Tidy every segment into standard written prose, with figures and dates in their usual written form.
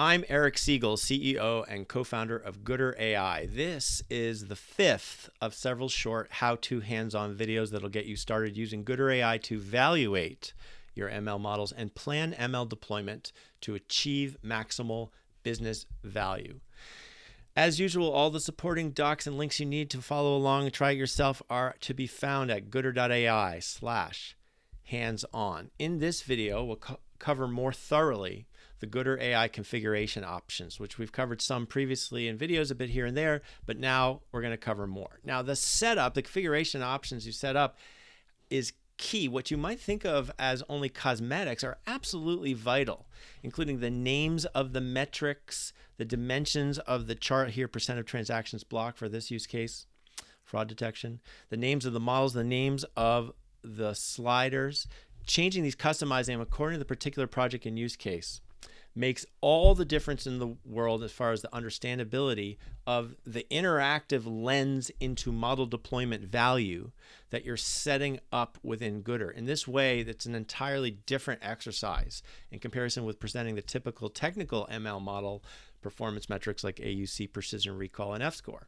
I'm Eric Siegel, CEO and co-founder of Gooder AI. This is the fifth of several short how-to hands-on videos that'll get you started using Gooder AI to evaluate your ML models and plan ML deployment to achieve maximal business value. As usual, all the supporting docs and links you need to follow along and try it yourself are to be found at gooder.ai/hands-on. In this video, we'll cover more thoroughly the Gooder AI configuration options, which we've covered some previously in videos a bit here and there, but now we're going to cover more. Now, the setup, the configuration options you set up is key. What you might think of as only cosmetics are absolutely vital, including the names of the metrics, the dimensions of the chart here, percent of transactions blocked for this use case, fraud detection, the names of the models, the names of the sliders. Changing these, customizing them according to the particular project and use case makes all the difference in the world as far as the understandability of the interactive lens into model deployment value that you're setting up within Gooder. In this way, that's an entirely different exercise in comparison with presenting the typical technical ML model performance metrics like AUC, precision recall, and F-score.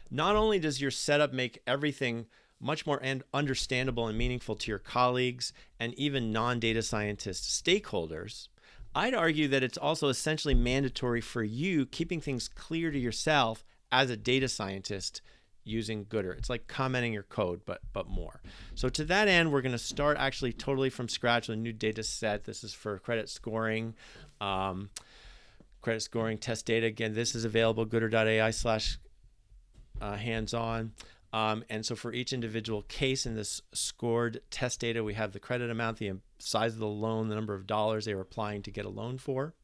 Not only does your setup make everything much more understandable and meaningful to your colleagues and even non-data scientist stakeholders, I'd argue that it's also essentially mandatory for you, keeping things clear to yourself as a data scientist using Gooder. It's like commenting your code, but more. So to that end, we're going to start actually totally from scratch with a new data set. This is for credit scoring test data. Again, this is available gooder.ai/hands-on. And so for each individual case in this scored test data, we have the credit amount, the size of the loan, the number of dollars they were applying to get a loan for,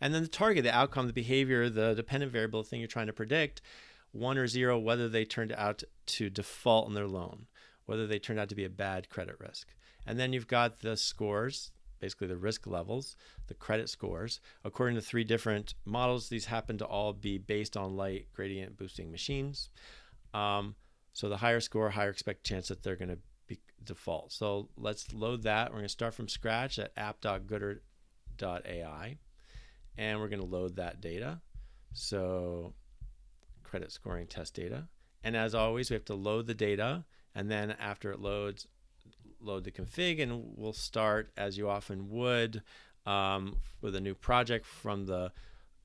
and then the target, the outcome, the behavior, the dependent variable, the thing you're trying to predict, 1 or 0, whether they turned out to default on their loan, whether they turned out to be a bad credit risk. And then you've got the scores, basically the risk levels, the credit scores. According to 3 different models, these happen to all be based on light gradient boosting machines. So the higher score, higher expected chance that they're going to be default. So let's load that. We're going to start from scratch at app.gooder.ai, and we're going to load that data. So credit scoring test data. And as always, we have to load the data, and then after it loads, load the config, and we'll start, as you often would, with a new project from the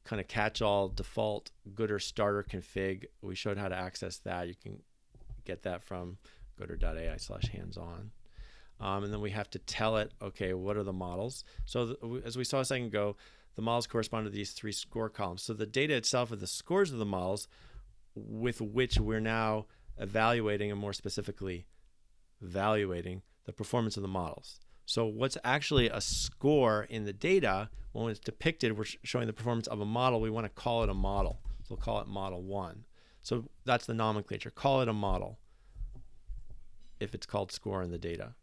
kind of catch-all default Gooder starter config. We showed how to access that. You can get that from gooder.ai/hands-on. And then we have to tell it, okay, what are the models? So as we saw a second ago, the models correspond to these 3 score columns. So the data itself are the scores of the models with which we're now evaluating, and more specifically evaluating, the performance of the models. So what's actually a score in the data, when it's depicted, we're showing the performance of a model, we want to call it a model. So we'll call it model 1. So that's the nomenclature. Call it a model if it's called score in the data.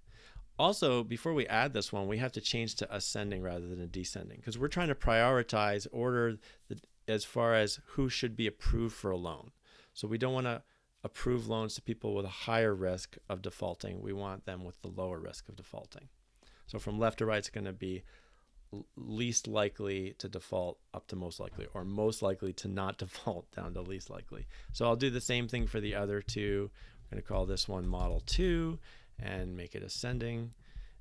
Also, before we add this one, we have to change to ascending rather than descending, because we're trying to prioritize order as far as who should be approved for a loan. So we don't want to approve loans to people with a higher risk of defaulting. We want them with the lower risk of defaulting. So from left to right, it's going to be least likely to default up to most likely, or most likely to not default down to least likely. So I'll do the same thing for the other 2. We're going to call this one model 2 and make it ascending.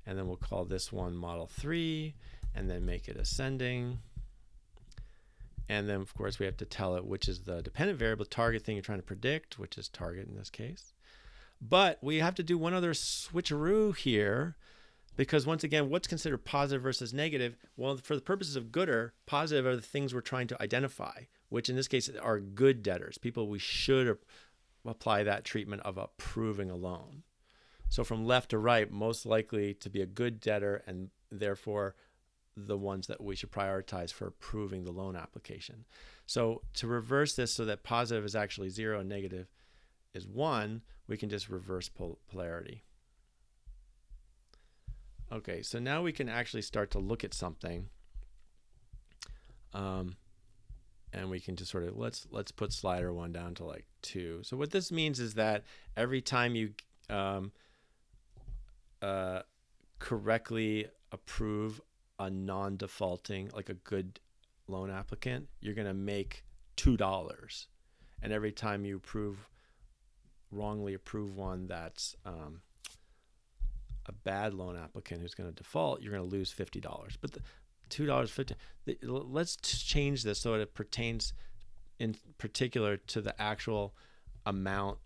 And then we'll call this one model 3 and then make it ascending. And then, of course, we have to tell it which is the dependent variable target thing you're trying to predict, which is target in this case. But we have to do one other switcheroo here, because once again, what's considered positive versus negative? Well, for the purposes of Gooder, positive are the things we're trying to identify, which in this case are good debtors, people we should apply that treatment of approving a loan. So from left to right, most likely to be a good debtor, and therefore the ones that we should prioritize for approving the loan application. So to reverse this so that positive is actually 0 and negative is 1, we can just reverse polarity. Okay, so now we can actually start to look at something, and we can just sort of let's put slider 1 down to like 2. So what this means is that every time you correctly approve a non-defaulting, like a good loan applicant, you're going to make $2. And every time you wrongly approve one that's a bad loan applicant who's going to default, you're going to lose $50. But the $2.50, let's change this so it pertains in particular to the actual amount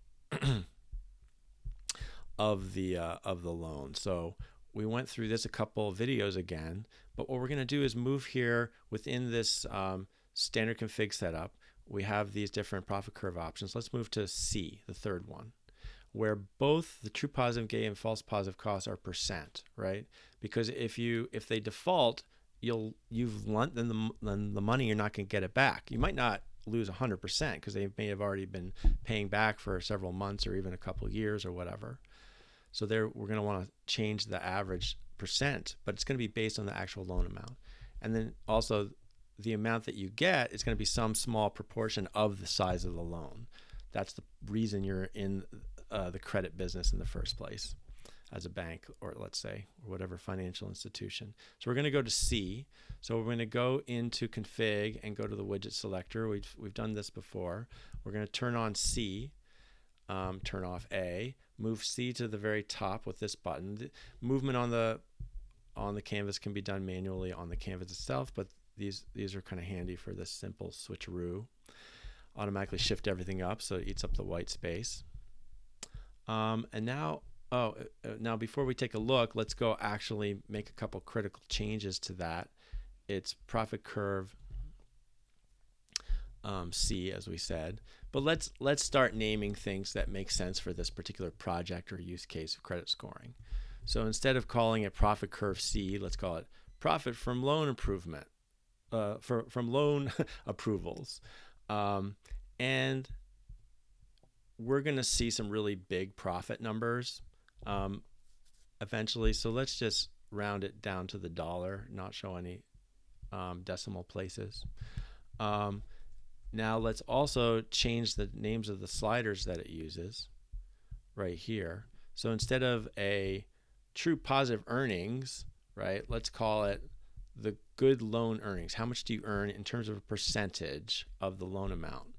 of the loan. So we went through this a couple of videos again, but what we're going to do is move here within this standard config setup. We have these different profit curve options. Let's move to C, the third one, where both the true positive gain and false positive costs are percent, right? Because if they default, you've lent them the money, you're not going to get it back. You might not lose 100% because they may have already been paying back for several months or even a couple of years or whatever. So there, we're going to want to change the average percent, but it's going to be based on the actual loan amount. And then also the amount that you get is going to be some small proportion of the size of the loan. That's the reason you're in the credit business in the first place as a bank, or let's say, or whatever financial institution. So we're going to go to C. So we're going to go into config and go to the widget selector. We've done this before. We're going to turn on C, turn off A, move C to the very top with this button. The movement on the canvas can be done manually on the canvas itself, but these are kind of handy for this simple switcheroo. Automatically shift everything up so it eats up the white space. And now, now before we take a look, let's go actually make a couple critical changes to that. It's profit curve C, as we said. But let's start naming things that make sense for this particular project or use case of credit scoring. So instead of calling it profit curve C, let's call it profit from loan improvement, from loan approvals. And we're going to see some really big profit numbers eventually. So let's just round it down to the dollar, not show any decimal places. Now let's also change the names of the sliders that it uses right here. So instead of a true positive earnings, right, let's call it the good loan earnings. How much do you earn in terms of a percentage of the loan amount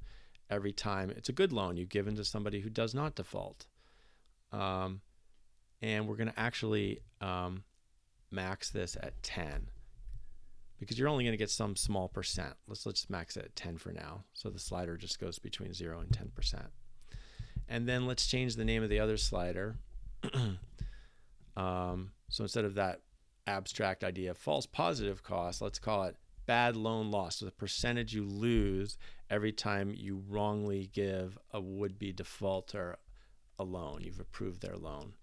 every time it's a good loan you've given to somebody who does not default? And we're going to actually max this at 10 because you're only going to get some small percent. Let's just max it at 10 for now. So the slider just goes between 0 and 10%. And then let's change the name of the other slider. So instead of that abstract idea of false positive cost, let's call it bad loan loss. So the percentage you lose every time you wrongly give a would-be defaulter a loan. You've approved their loan.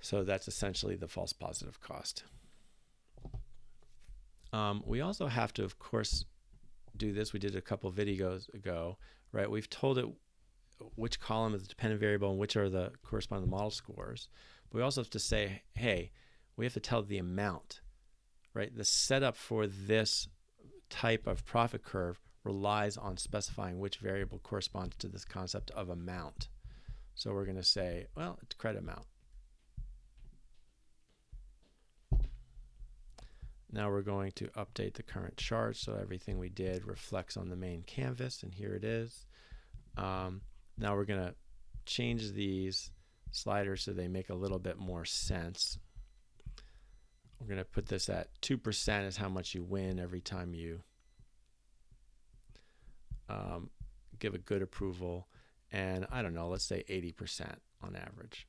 So that's essentially the false positive cost. We also have to, of course, do this. We did a couple videos ago, right? We've told it which column is the dependent variable and which are the corresponding model scores. But we also have to say, hey, we have to tell the amount, right? The setup for this type of profit curve relies on specifying which variable corresponds to this concept of amount. So we're going to say, well, it's credit amount. Now we're going to update the current chart so everything we did reflects on the main canvas, and here it is. Now we're going to change these sliders so they make a little bit more sense. We're going to put this at 2% is how much you win every time you give a good approval, and I don't know, let's say 80% on average,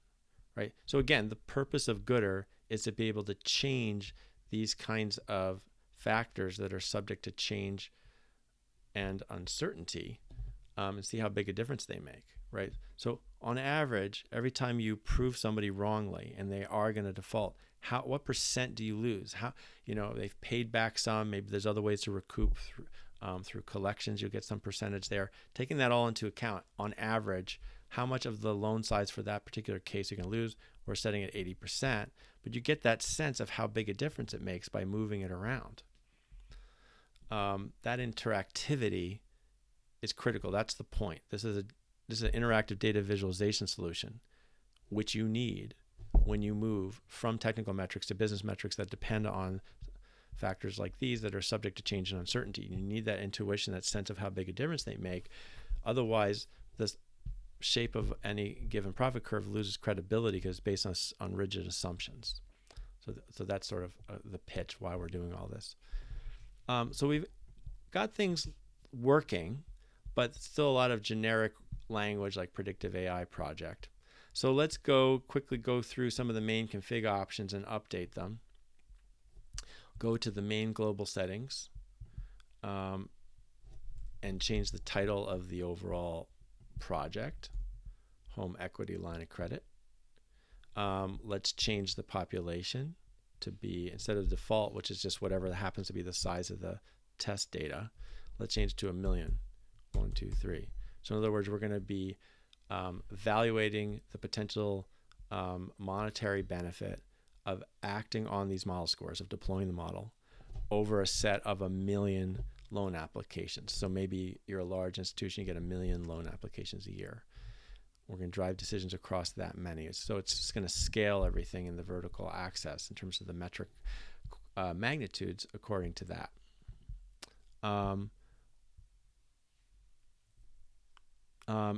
right? So again, the purpose of Gooder is to be able to change these kinds of factors that are subject to change and uncertainty and see how big a difference they make, right? So on average, every time you prove somebody wrongly and they are going to default, what percent do you lose? How, they've paid back some, maybe there's other ways to recoup through collections, you'll get some percentage there. Taking that all into account, on average, how much of the loan size for that particular case you're going to lose, we're setting at 80%, but you get that sense of how big a difference it makes by moving it around. That interactivity is critical. That's the point. This is an interactive data visualization solution, which you need when you move from technical metrics to business metrics that depend on factors like these that are subject to change and uncertainty. You need that intuition, that sense of how big a difference they make. Otherwise, the shape of any given profit curve loses credibility because it's based on rigid assumptions. So that's sort of the pitch why we're doing all this. So we've got things working, but still a lot of generic language like predictive AI project. So let's quickly go through some of the main config options and update them. Go to the main global settings and change the title of the overall project, home equity line of credit. Let's change the population to be, instead of default, which is just whatever happens to be the size of the test data, let's change it to 1 million. 1, 2, 3. So in other words, we're going to be evaluating the potential monetary benefit of acting on these model scores, of deploying the model over a set of 1 million loan applications. So maybe you're a large institution, you get 1 million loan applications a year. We're going to drive decisions across that many. So it's just going to scale everything in the vertical axis in terms of the metric magnitudes according to that.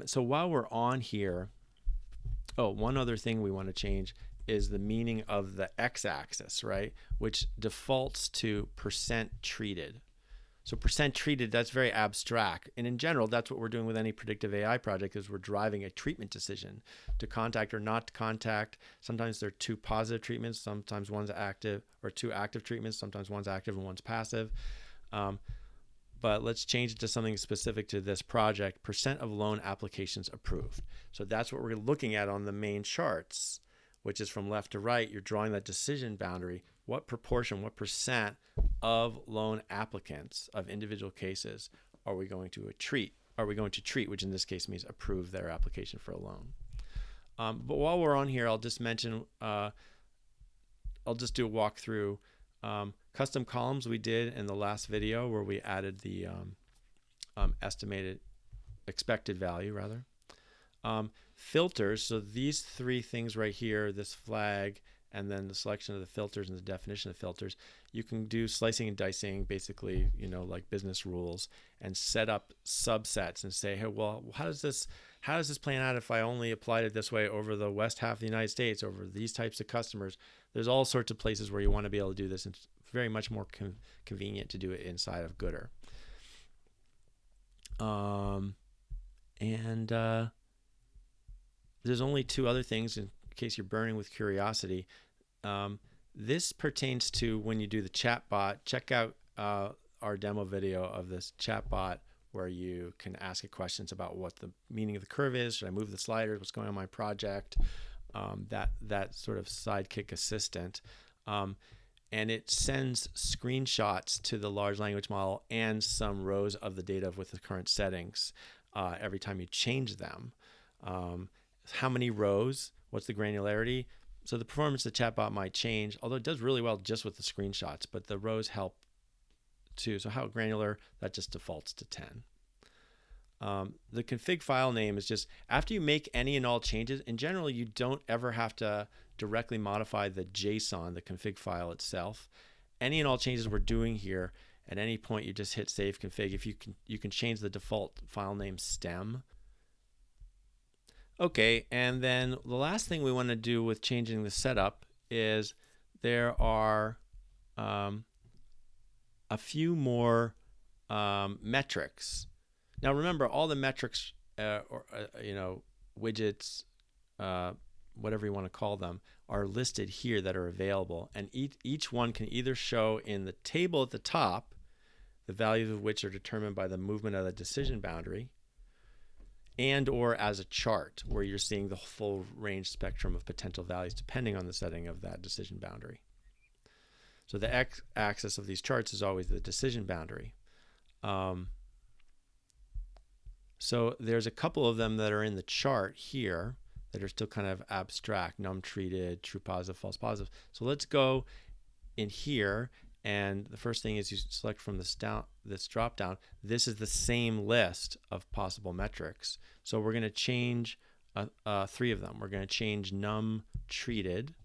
So while we're on here, one other thing we want to change is the meaning of the x-axis, right? Which defaults to percent treated. So percent treated, that's very abstract. And in general, that's what we're doing with any predictive AI project, is we're driving a treatment decision to contact or not to contact. Sometimes there are 2 positive treatments, sometimes one's active, or 2 active treatments, sometimes one's active and one's passive. But let's change it to something specific to this project, percent of loan applications approved. So that's what we're looking at on the main charts, which is from left to right. You're drawing that decision boundary. What proportion, what percent of loan applicants of individual cases are we going to treat? Which in this case means approve their application for a loan. But while we're on here, I'll just mention, I'll just do a walkthrough. Custom columns we did in the last video where we added the expected value rather. Filters, so these 3 things right here, this flag, and then the selection of the filters and the definition of filters, you can do slicing and dicing, basically, like business rules, and set up subsets and say, hey, well, how does this plan out if I only applied it this way over the west half of the United States, over these types of customers? There's all sorts of places where you want to be able to do this, and it's very much more convenient to do it inside of Gooder. There's only 2 other things in case you're burning with curiosity. This pertains to when you do the chatbot. Check out our demo video of this chatbot where you can ask it questions about what the meaning of the curve is. Should I move the sliders? What's going on in my project? That sort of sidekick assistant. And it sends screenshots to the large language model and some rows of the data with the current settings every time you change them. How many rows? What's the granularity? So the performance of the chatbot might change, although it does really well just with the screenshots, but the rows help too. So how granular? That just defaults to 10. The config file name is just, after you make any and all changes, in general, you don't ever have to directly modify the JSON, the config file itself. Any and all changes we're doing here, at any point you just hit save config. If you can change the default file name stem. Okay, and then the last thing we want to do with changing the setup is there are a few more metrics. Now remember, all the metrics, widgets, whatever you want to call them, are listed here that are available, and each one can either show in the table at the top, the values of which are determined by the movement of the decision boundary, and or as a chart where you're seeing the full range spectrum of potential values depending on the setting of that decision boundary. So the x-axis of these charts is always the decision boundary. So there's a couple of them that are in the chart here that are still kind of abstract, num treated, true positive, false positive. So let's go in here, and the first thing is you select from this drop down. This is the same list of possible metrics. So we're going to change 3 of them. We're going to change num treated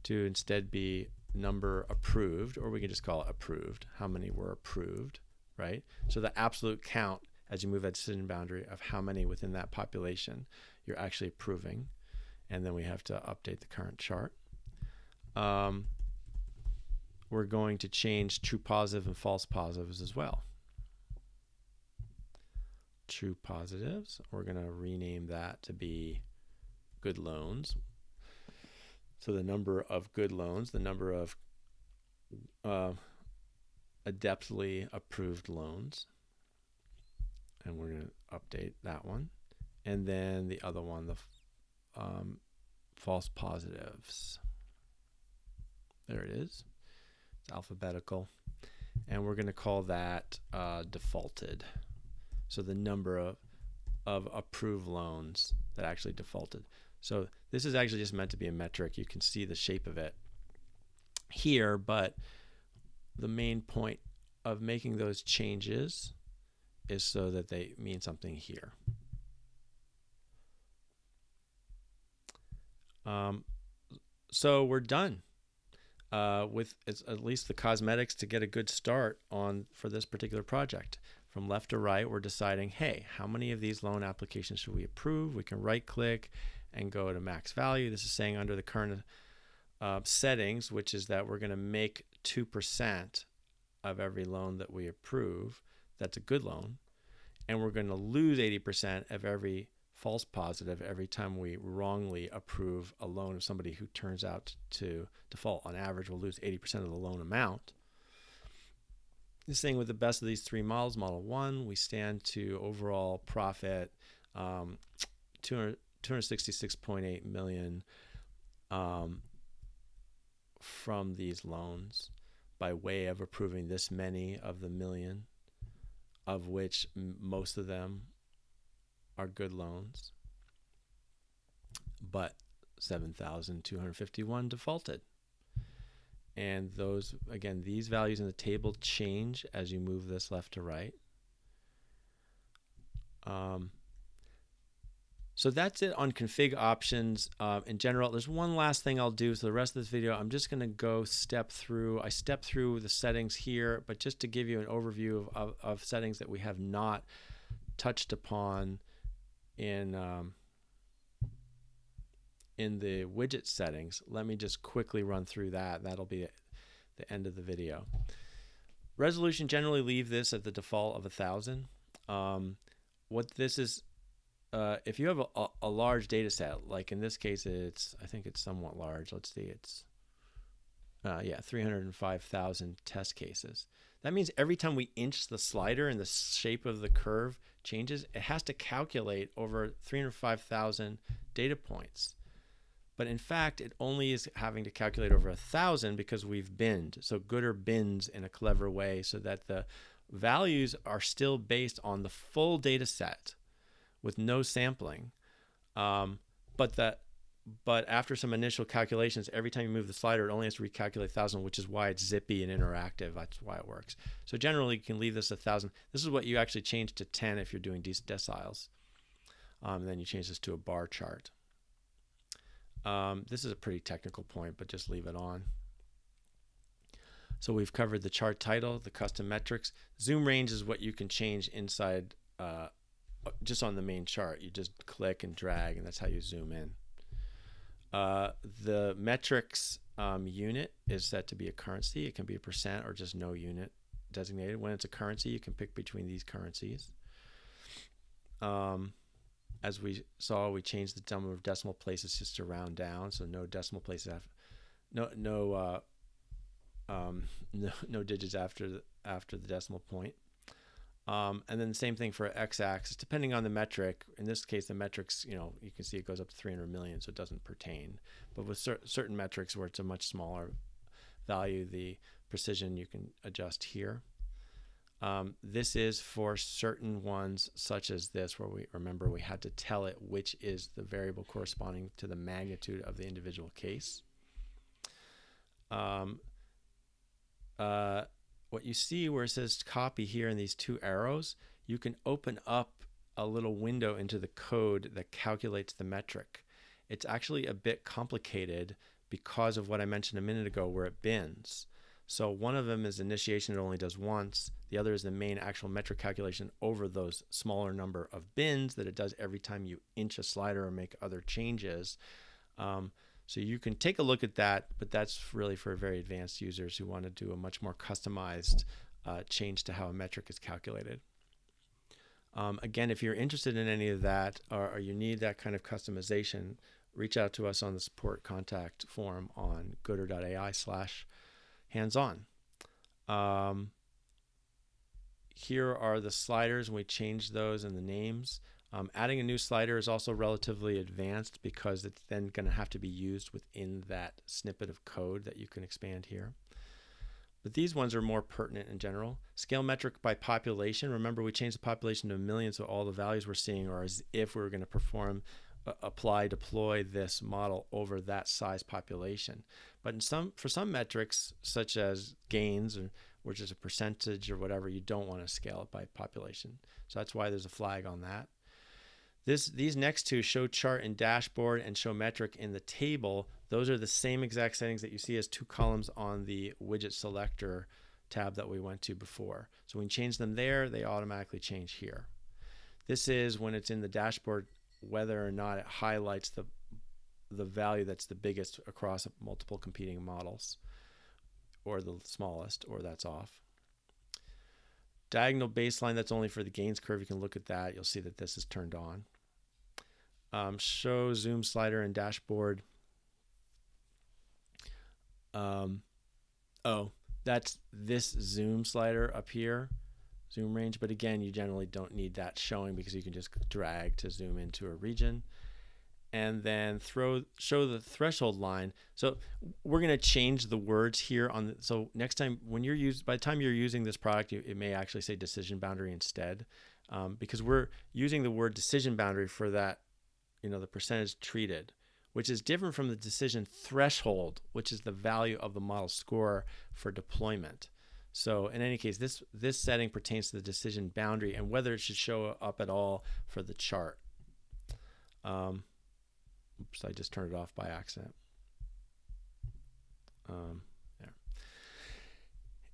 to instead be number approved, or we can just call it approved, how many were approved, right? So the absolute count as you move that decision boundary of how many within that population you're actually approving. And then we have to update the current chart. We're going to change true positive and false positives as well. True positives, we're going to rename that to be good loans. So the number of good loans, the number of adeptly approved loans, and we're going to update that one. And then the other one, the false positives. There it is. It's alphabetical. And we're going to call that defaulted. So the number of approved loans that actually defaulted. So this is actually just meant to be a metric. You can see the shape of it here, but the main point of making those changes is so that they mean something here. So we're done with at least the cosmetics to get a good start on for this particular project. From left to right, we're deciding, hey, how many of these loan applications should we approve? We can right click and go to max value. This is saying under the current settings, which is that we're going to make 2% of every loan that we approve. That's a good loan. And we're going to lose 80% of every false positive every time we wrongly approve a loan of somebody who turns out to default. On average, we'll lose 80% of the loan amount. This thing with the best of these three models, model 1, we stand to overall profit 266.8 million from these loans by way of approving this many of the million, of which most of them are good loans, but 7,251 defaulted. And those, again, these values in the table change as you move this left to right. So that's it on config options in general. There's one last thing I'll do. So the rest of this video, I'm just going to go step through. I step through the settings here, but just to give you an overview of settings that we have not touched upon in the widget settings. Let me just quickly run through that. That'll be the end of the video. Resolution, generally leave this at the default of 1,000. What this is, if you have a large data set, like in this case, I think it's somewhat large. Let's see, it's 305,000 test cases. That means every time we inch the slider and the shape of the curve changes, it has to calculate over 305,000 data points. But in fact, it only is having to calculate over 1,000 because we've binned. So Gooder bins in a clever way so that the values are still based on the full data set with no sampling. But after some initial calculations, every time you move the slider, it only has to recalculate 1,000, which is why it's zippy and interactive. That's why it works. So generally, you can leave this 1,000. This is what you actually change to 10 if you're doing deciles. And then you change this to a bar chart. This is a pretty technical point, but just leave it on. So we've covered the chart title, the custom metrics. Zoom range is what you can change inside just on the main chart. You just click and drag, and that's how you zoom in. The metrics unit is set to be a currency. It can be a percent or just no unit designated. When it's a currency, you can pick between these currencies. As we saw, we changed the number of decimal places just to round down, so no decimal places no digits after the decimal point. And then the same thing for x-axis, depending on the metric. In this case, the metrics, you can see it goes up to 300 million, so it doesn't pertain. But with certain metrics where it's a much smaller value, the precision you can adjust here. This is for certain ones such as this, where we had to tell it which is the variable corresponding to the magnitude of the individual case. What you see where it says copy here in these two arrows, you can open up a little window into the code that calculates the metric. It's actually a bit complicated because of what I mentioned a minute ago where it bins. So one of them is initiation, it only does once. The other is the main actual metric calculation over those smaller number of bins that it does every time you inch a slider or make other changes. So you can take a look at that, but that's really for very advanced users who want to do a much more customized change to how a metric is calculated. Again, if you're interested in any of that or you need that kind of customization, reach out to us on the support contact form on goder.ai/hands-on. Here are the sliders, and we changed those and the names. Adding a new slider is also relatively advanced because it's then going to have to be used within that snippet of code that you can expand here. But these ones are more pertinent in general. Scale metric by population. Remember, we changed the population to 1 million, so all the values we're seeing are as if we were going to perform, deploy this model over that size population. But for some metrics, such as gains, which is a percentage or whatever, you don't want to scale it by population. So that's why there's a flag on that. These next two, show chart in dashboard and show metric in the table, those are the same exact settings that you see as 2 columns on the widget selector tab that we went to before. So when you change them there, they automatically change here. This is when it's in the dashboard, whether or not it highlights the value that's the biggest across multiple competing models, or the smallest, or that's off. Diagonal baseline, that's only for the gains curve. You can look at that. You'll see that this is turned on. Show zoom slider and dashboard. That's this zoom slider up here, zoom range. But again, you generally don't need that showing because you can just drag to zoom into a region. And then show the threshold line. So we're going to change the words here on. So next time when by the time you're using this product, it may actually say decision boundary instead, because we're using the word decision boundary for that, the percentage treated, which is different from the decision threshold, which is the value of the model score for deployment. So in any case, this setting pertains to the decision boundary and whether it should show up at all for the chart. Oops, I just turned it off by accident. There.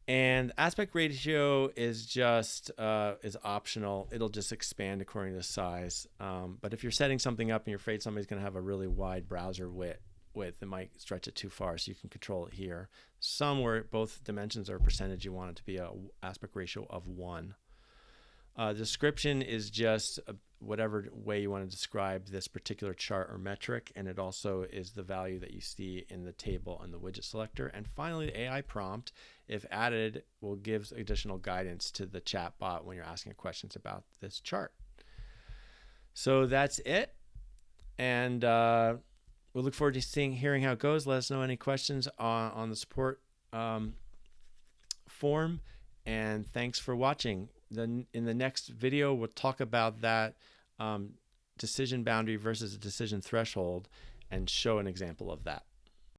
And aspect ratio is just is optional. It'll just expand according to size. But if you're setting something up and you're afraid somebody's going to have a really wide browser width, it might stretch it too far, so you can control it here. Some where both dimensions are a percentage, you want it to be a aspect ratio of 1. Description is just whatever way you want to describe this particular chart or metric, and it also is the value that you see in the table and the widget selector. And finally, the AI prompt, if added, will give additional guidance to the chat bot when you're asking questions about this chart. So that's it, and we'll look forward to hearing how it goes. Let us know any questions on the support form, and thanks for watching. Then in the next video, we'll talk about that decision boundary versus a decision threshold and show an example of that.